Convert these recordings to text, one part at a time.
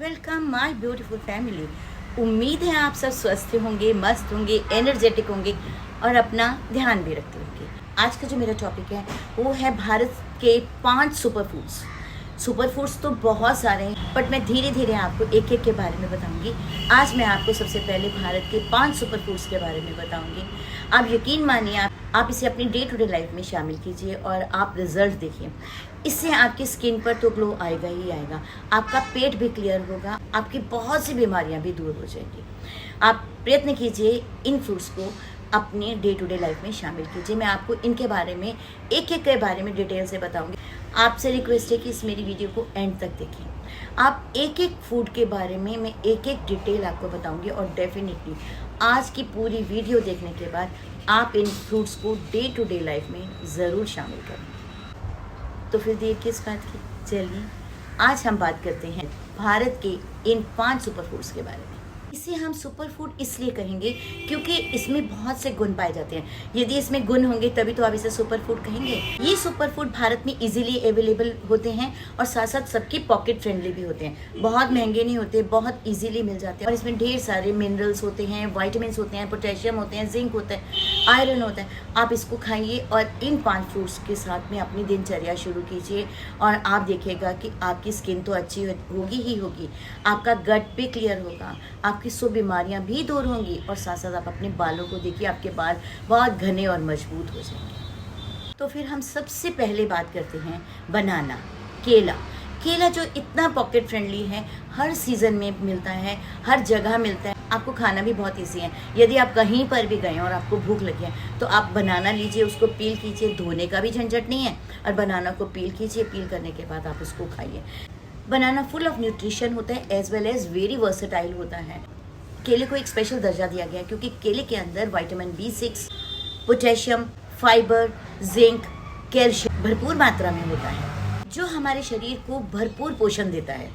Welcome my beautiful family. उम्मीद है आप सब स्वस्थ होंगे, मस्त होंगे, एनर्जेटिक होंगे और अपना ध्यान भी रखते होंगे। आज का जो मेरा टॉपिक है वो है भारत के 5 सुपर फूड्स। सुपर फूड्स तो बहुत सारे हैं, बट मैं धीरे धीरे आपको एक एक के बारे में बताऊंगी। आज मैं आपको सबसे पहले भारत के 5 सुपर फूड्स के बारे में बताऊंगी। आप यकीन मानिए, आप इसे अपनी डे टू डे लाइफ में शामिल कीजिए और आप रिजल्ट देखिए। इससे आपकी स्किन पर तो ग्लो आएगा ही आएगा, आपका पेट भी क्लियर होगा, आपकी बहुत सी बीमारियां भी दूर हो जाएंगी। आप प्रयत्न कीजिए इन फ्रूट्स को अपने डे टू डे लाइफ में शामिल कीजिए। मैं आपको इनके बारे में एक एक के बारे में डिटेल से बताऊंगी। आपसे रिक्वेस्ट है कि इस मेरी वीडियो को एंड तक देखें। आप एक एक फूड के बारे में मैं एक एक डिटेल आपको बताऊंगी और डेफिनेटली आज की पूरी वीडियो देखने के बाद आप इन फ्रूट्स को डे टू डे लाइफ में ज़रूर शामिल करें। तो फिर देर किस बात की, चलिए आज हम बात करते हैं भारत के इन 5 सुपर फूड्स के बारे में। इसे हम सुपर फूड इसलिए कहेंगे क्योंकि इसमें बहुत से गुण पाए जाते हैं। यदि इसमें गुण होंगे तभी तो आप इसे सुपर फूड कहेंगे। ये सुपर फूड भारत में इजीली अवेलेबल होते हैं और साथ साथ सबकी पॉकेट फ्रेंडली भी होते हैं। बहुत महंगे नहीं होते, बहुत इजीली मिल जाते हैं और इसमें ढेर सारे मिनरल्स होते हैं, वाइटामिन होते हैं, पोटेशियम होते हैं, जिंक होता है, आयरन होता है। आप इसको खाइए और इन 5 फ्रूट्स के साथ में अपनी दिनचर्या शुरू कीजिए और आप देखिएगा कि आपकी स्किन तो अच्छी होगी ही होगी, आपका गट भी क्लियर होगा, आपकी सब बीमारियां भी दूर होंगी और साथ साथ आप अपने बालों को देखिए, आपके बाल बहुत घने और मजबूत हो जाएंगे। तो फिर हम सबसे पहले बात करते हैं बनाना, केला। केला जो इतना पॉकेट फ्रेंडली है, हर सीज़न में मिलता है, हर जगह मिलता है, आपको खाना भी बहुत ईजी है। यदि आप कहीं पर भी गए और आपको भूख लगी है तो आप बनाना लीजिए, उसको पील कीजिए, धोने का भी झंझट नहीं है और बनाना को पील कीजिए, पील करने के बाद आप उसको खाइए। बनाना फुल ऑफ न्यूट्रिशन होता है as well as very versatile होता है। केले को एक स्पेशल दर्जा दिया गया है क्योंकि केले के अंदर vitamin B6, potassium, fibre, zinc, calcium भरपूर मात्रा में होता है जो हमारे शरीर को भरपूर पोषण देता है।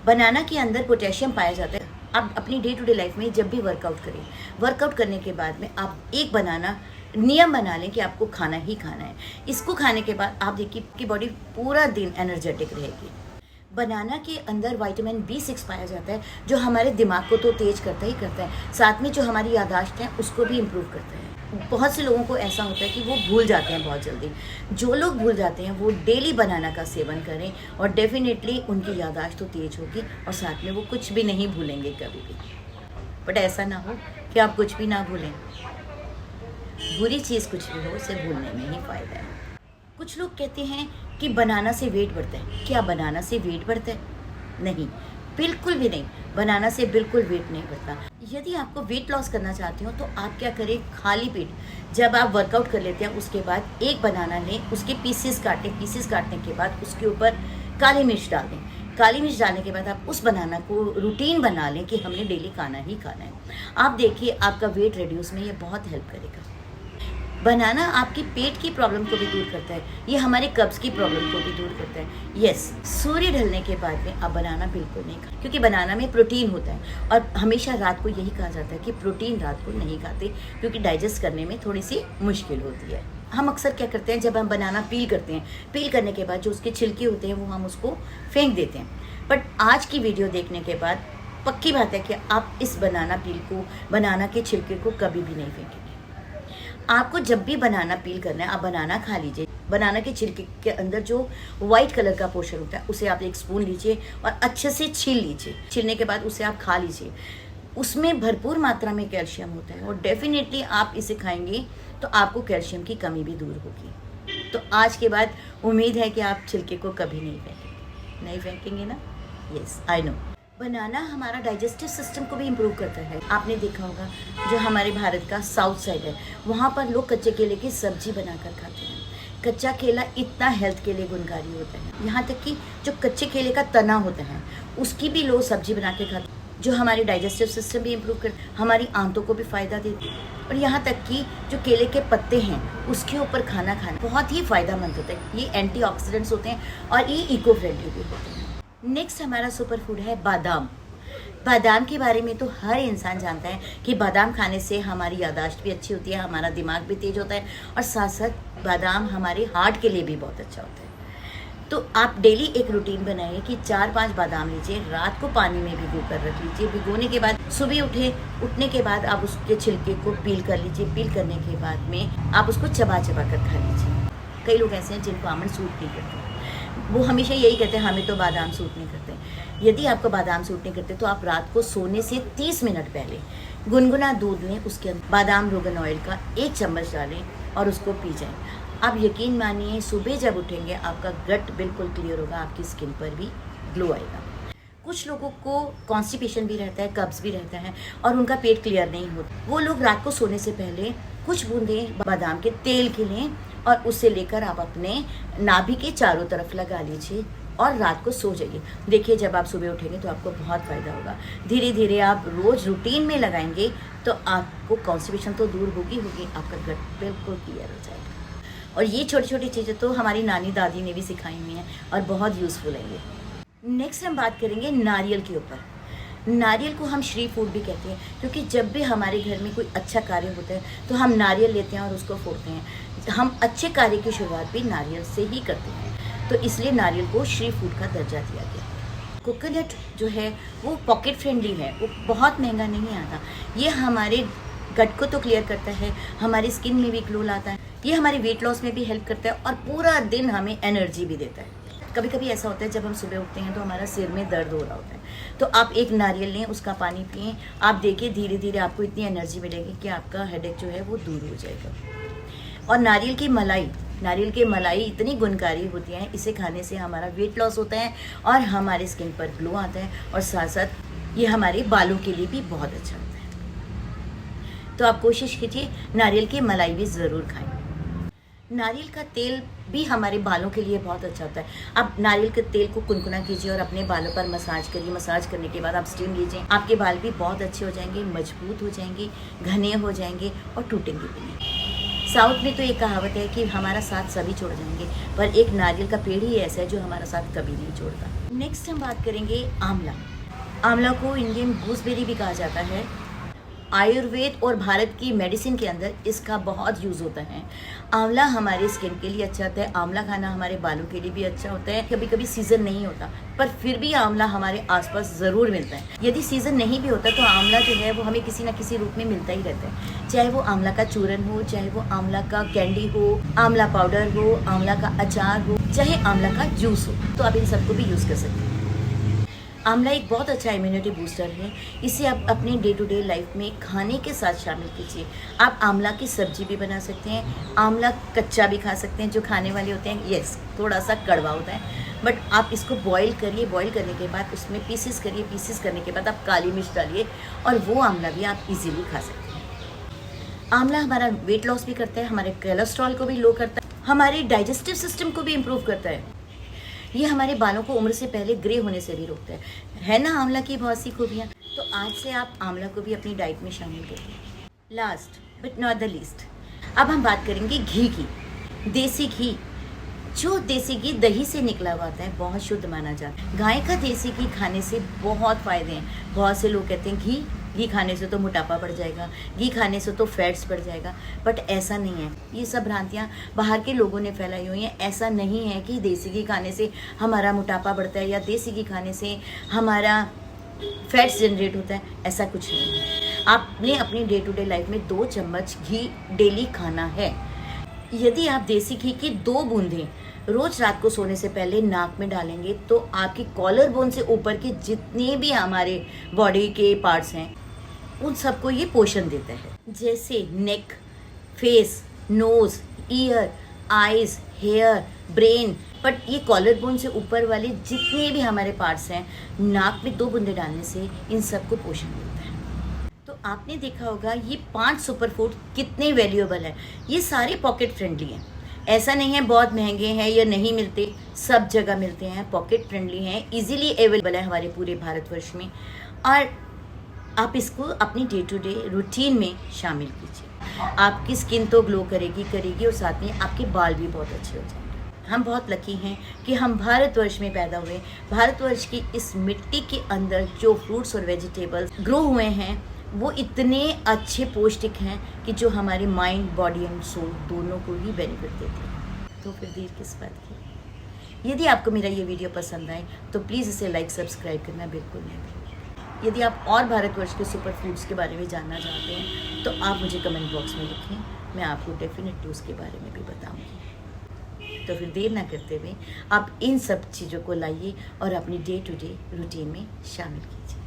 बनाना के अंदर पोटेशियम पाया जाता है। आप अपनी डे टू डे लाइफ में जब भी वर्कआउट करें, वर्कआउट करने के बाद में आप एक बनाना नियम बना लें कि आपको खाना ही खाना है। इसको खाने के बाद आप देखिए कि बॉडी पूरा दिन एनर्जेटिक रहेगी। बनाना के अंदर विटामिन B6 पाया जाता है जो हमारे दिमाग को तो तेज करता ही करता है, साथ में जो हमारी याददाश्त है उसको भी इम्प्रूव करता है। बहुत से लोगों को ऐसा होता है कि वो भूल जाते हैं बहुत जल्दी। जो लोग भूल जाते हैं वो डेली बनाना का सेवन करें और डेफिनेटली उनकी याददाश्त तो तेज होगी और साथ में वो कुछ भी नहीं भूलेंगे कभी भी। बट ऐसा ना हो कि आप कुछ भी ना भूलें। बुरी चीज़ कुछ भी हो, उसे भूलने में ही फ़ायदा है। कुछ लोग कहते हैं कि बनाना से वेट बढ़ता है। क्या बनाना से वेट बढ़ता है? नहीं, बिल्कुल भी नहीं। बनाना से बिल्कुल वेट नहीं बढ़ता। यदि आपको वेट लॉस करना चाहते हो तो आप क्या करें, खाली पेट जब आप वर्कआउट कर लेते हैं उसके बाद एक बनाना लें, उसके पीसेस काटने के बाद उसके ऊपर काली मिर्च डाल दें। काली मिर्च डालने के बाद आप उस बनाना को रूटीन बना लें कि हमने डेली खाना ही खाना है। आप देखिए आपका वेट रिड्यूस में ये बहुत हेल्प करेगा। बनाना आपकी पेट की प्रॉब्लम को भी दूर करता है, ये हमारे कब्ज़ की प्रॉब्लम को भी दूर करता है। यस, सूर्य ढलने के बाद में आप बनाना बिल्कुल नहीं खाएं क्योंकि बनाना में प्रोटीन होता है और हमेशा रात को यही कहा जाता है कि प्रोटीन रात को नहीं खाते क्योंकि डाइजेस्ट करने में थोड़ी सी मुश्किल होती है। हम अक्सर क्या करते हैं, जब हम बनाना पील करते हैं, पील करने के बाद जो उसके छिलके होते हैं वो हम उसको फेंक देते हैं। बट आज की वीडियो देखने के बाद पक्की बात है कि आप इस बनाना पील को, बनाना के छिलके को कभी भी नहीं फेंकेंगे। आपको जब भी बनाना पील करना है आप बनाना खा लीजिए। बनाना के छिलके के अंदर जो वाइट कलर का पोर्शन होता है उसे आप एक स्पून लीजिए और अच्छे से छील लीजिए। छीलने के बाद उसे आप खा लीजिए। उसमें भरपूर मात्रा में कैल्शियम होता है और डेफिनेटली आप इसे खाएंगे तो आपको कैल्शियम की कमी भी दूर होगी। तो आज के बाद उम्मीद है कि आप छिलके को कभी नहीं फेंकेंगे ना। Yes, I know. बनाना हमारा डाइजेस्टिव सिस्टम को भी इम्प्रूव करता है। आपने देखा होगा जो हमारे भारत का साउथ साइड है वहाँ पर लोग कच्चे केले की सब्जी बनाकर खाते हैं। कच्चा केला इतना हेल्थ के लिए गुणकारी होता है, यहाँ तक कि जो कच्चे केले का तना होता है उसकी भी लोग सब्जी बना के खाते हैं जो हमारी डाइजेस्टिव सिस्टम भी इम्प्रूव करता है, हमारी आंतों को भी फ़ायदा देती है। और यहाँ तक कि जो केले के पत्ते हैं उसके ऊपर खाना बहुत ही फ़ायदेमंद होता है। ये एंटीऑक्सीडेंट्स होते हैं और ये इको फ्रेंडली भी होते हैं। नेक्स्ट हमारा सुपर फूड है बादाम। बादाम के बारे में तो हर इंसान जानता है कि बादाम खाने से हमारी याददाश्त भी अच्छी होती है, हमारा दिमाग भी तेज होता है और साथ साथ बादाम हमारे हार्ट के लिए भी बहुत अच्छा होता है। तो आप डेली एक रूटीन बनाइए कि 4-5 बादाम लीजिए, रात को पानी में भिगो कर रख लीजिए। भिगोने के बाद सुबह उठने के बाद आप उसके छिलके को पील कर लीजिए। पील करने के बाद में आप उसको चबा चबा कर खा लीजिए। कई लोग ऐसे हैं जिनको आमंड सूट नहीं करते, वो हमेशा यही कहते हैं हमें तो बादाम सूट नहीं करते। यदि आपको बादाम सूट नहीं करते तो आप रात को सोने से 30 मिनट पहले गुनगुना दूध लें, उसके अंदर बादाम रोगन ऑयल का 1 चम्मच डालें और उसको पी जाएं। आप यकीन मानिए सुबह जब उठेंगे आपका गट बिल्कुल क्लियर होगा, आपकी स्किन पर भी ग्लो आएगा। कुछ लोगों को कॉन्स्टिपेशन भी रहता है, कब्ज भी रहता है और उनका पेट क्लियर नहीं होता। वो लोग रात को सोने से पहले कुछ बूंदें बादाम के तेल के लें और उसे लेकर आप अपने नाभि के चारों तरफ लगा लीजिए और रात को सो जाइए। देखिए जब आप सुबह उठेंगे तो आपको बहुत फ़ायदा होगा। धीरे धीरे आप रोज़ रूटीन में लगाएंगे तो आपको कॉन्स्टिपेशन तो दूर होगी, आपका गट बिल्कुल क्लियर हो जाएगा। और ये छोटी छोटी चीज़ें तो हमारी नानी दादी ने भी सिखाई हुई हैं और बहुत यूज़फुल है ये। नेक्स्ट हम बात करेंगे नारियल के ऊपर। नारियल को हम श्री फूड भी कहते हैं क्योंकि जब भी हमारे घर में कोई अच्छा कार्य होता है तो हम नारियल लेते हैं और उसको फोड़ते हैं। हम अच्छे कार्य की शुरुआत भी नारियल से ही करते हैं, तो इसलिए नारियल को श्री फूड का दर्जा दिया गया। कोकोनट जो है वो पॉकेट फ्रेंडली है, वो बहुत महंगा नहीं आता। ये हमारे गट को तो क्लियर करता है, हमारी स्किन में भी ग्लो लाता है, ये हमारे वेट लॉस में भी हेल्प करता है और पूरा दिन हमें एनर्जी भी देता है। कभी कभी ऐसा होता है जब हम सुबह उठते हैं तो हमारा सिर में दर्द हो रहा होता है, तो आप एक नारियल लें, उसका पानी पिएं। आप देखिए धीरे धीरे आपको इतनी एनर्जी मिलेगी कि आपका हेडेक जो है वो दूर हो जाएगा। और नारियल की मलाई इतनी गुणकारी होती है, इसे खाने से हमारा वेट लॉस होता है और हमारे स्किन पर ग्लो आता है और साथ साथ ये हमारे बालों के लिए भी बहुत अच्छा होता है। तो आप कोशिश कीजिए नारियल की मलाई भी ज़रूर खाएं। नारियल का तेल भी हमारे बालों के लिए बहुत अच्छा होता है। आप नारियल के तेल को कुनकुना कीजिए और अपने बालों पर मसाज करिए। मसाज करने के बाद आप स्टीम लीजिए, आपके बाल भी बहुत अच्छे हो जाएंगे, मजबूत हो जाएंगे, घने हो जाएंगे और टूटेंगे भी नहीं। साउथ में तो एक कहावत है कि हमारा साथ सभी छोड़ जाएंगे, पर एक नारियल का पेड़ ही ऐसा है जो हमारा साथ कभी नहीं छोड़ता। नेक्स्ट हम बात करेंगे आंवला। आंवला को इंडियन गूसबेरी भी कहा जाता है। आयुर्वेद और भारत की मेडिसिन के अंदर इसका बहुत यूज़ होता है। आंवला हमारे स्किन के लिए अच्छा होता है, आंवला खाना हमारे बालों के लिए भी अच्छा होता है। कभी कभी सीज़न नहीं होता पर फिर भी आंवला हमारे आसपास ज़रूर मिलता है। यदि सीज़न नहीं भी होता तो आंवला जो है वो हमें किसी न किसी रूप में मिलता ही रहता है, चाहे वो आंवला का चूरन हो, चाहे वो आंवला का कैंडी हो, आंवला पाउडर हो, आंवला का अचार हो, चाहे आंवला का जूस हो, तो आप इन सबको भी यूज़ कर सकते हैं। आंवला एक बहुत अच्छा इम्यूनिटी बूस्टर है, इसे आप अपने डे टू डे लाइफ में खाने के साथ शामिल कीजिए। आप आंवला की सब्जी भी बना सकते हैं, आंवला कच्चा भी खा सकते हैं। जो खाने वाले होते हैं यस थोड़ा सा कड़वा होता है, बट आप इसको बॉईल करिए, बॉईल करने के बाद उसमें पीसेस करिए, पीसेस करने के बाद आप काली मिर्च डालिए और वो आंवला भी आप इजीली खा सकते हैं। आंवला हमारा वेट लॉस भी करता है, हमारे कोलेस्ट्रॉल को भी लो करता है, हमारे डाइजेस्टिव सिस्टम को भी इम्प्रूव करता है। ये हमारे बालों को उम्र से पहले ग्रे होने से भी रोकता है ना आंवला की बहुत सी खूबियाँ। तो आज से आप आंवला को भी अपनी डाइट में शामिल करिए। Last but not the least, अब हम बात करेंगे घी की। देसी घी, जो देसी घी दही से निकला हुआ आता है, बहुत शुद्ध माना जाता है। गाय का देसी घी खाने से बहुत फ़ायदे हैं। बहुत से लोग कहते हैं घी खाने से तो मोटापा बढ़ जाएगा, घी खाने से तो फैट्स बढ़ जाएगा, बट ऐसा नहीं है। ये सब भ्रांतियाँ बाहर के लोगों ने फैलाई हुई हैं। ऐसा नहीं है कि देसी घी खाने से हमारा मोटापा बढ़ता है या देसी घी खाने से हमारा फैट्स जनरेट होता है, ऐसा कुछ नहीं है। आपने अपनी डे टू डे लाइफ में 2 चम्मच घी डेली खाना है। यदि आप देसी घी की 2 बूंदें रोज रात को सोने से पहले नाक में डालेंगे तो आपकी कॉलर बोन से ऊपर के जितने भी हमारे बॉडी के पार्ट्स हैं उन सबको ये पोषण देता है। जैसे neck, face, nose, ear, eyes, hair, brain, but ये कॉलर बोन से ऊपर वाले जितने भी हमारे पार्ट्स हैं, नाक में 2 बूंदे डालने से इन सबको पोषण मिलता है। तो आपने देखा होगा ये 5 सुपर फूड कितने वैल्यूएबल है। ये सारे पॉकेट फ्रेंडली हैं, ऐसा नहीं है बहुत महंगे हैं या नहीं मिलते, सब जगह मिलते हैं, पॉकेट फ्रेंडली हैं, इजीली अवेलेबल है हमारे पूरे भारतवर्ष में। और आप इसको अपनी डे टू डे रूटीन में शामिल कीजिए। आपकी स्किन तो ग्लो करेगी और साथ में आपके बाल भी बहुत अच्छे हो जाएंगे। हम बहुत लकी हैं कि हम भारतवर्ष में पैदा हुए। भारतवर्ष की इस मिट्टी के अंदर जो फ्रूट्स और वेजिटेबल्स ग्रो हुए हैं वो इतने अच्छे पौष्टिक हैं कि जो हमारे माइंड, बॉडी एंड सोल दोनों को ही बेनिफिट देते हैं। तो फिर देर किस बात की। यदि आपको मेरा ये वीडियो पसंद आए तो प्लीज़ इसे लाइक सब्सक्राइब करना बिल्कुल नहीं भूलें। यदि आप और भारतवर्ष के सुपर फूड्स के बारे में जानना चाहते हैं तो आप मुझे कमेंट बॉक्स में लिखें, मैं आपको डेफिनेटली उसके बारे में भी बताऊंगी। तो फिर देर ना करते हुए आप इन सब चीज़ों को लाइए और अपनी डे टू डे रूटीन में शामिल कीजिए।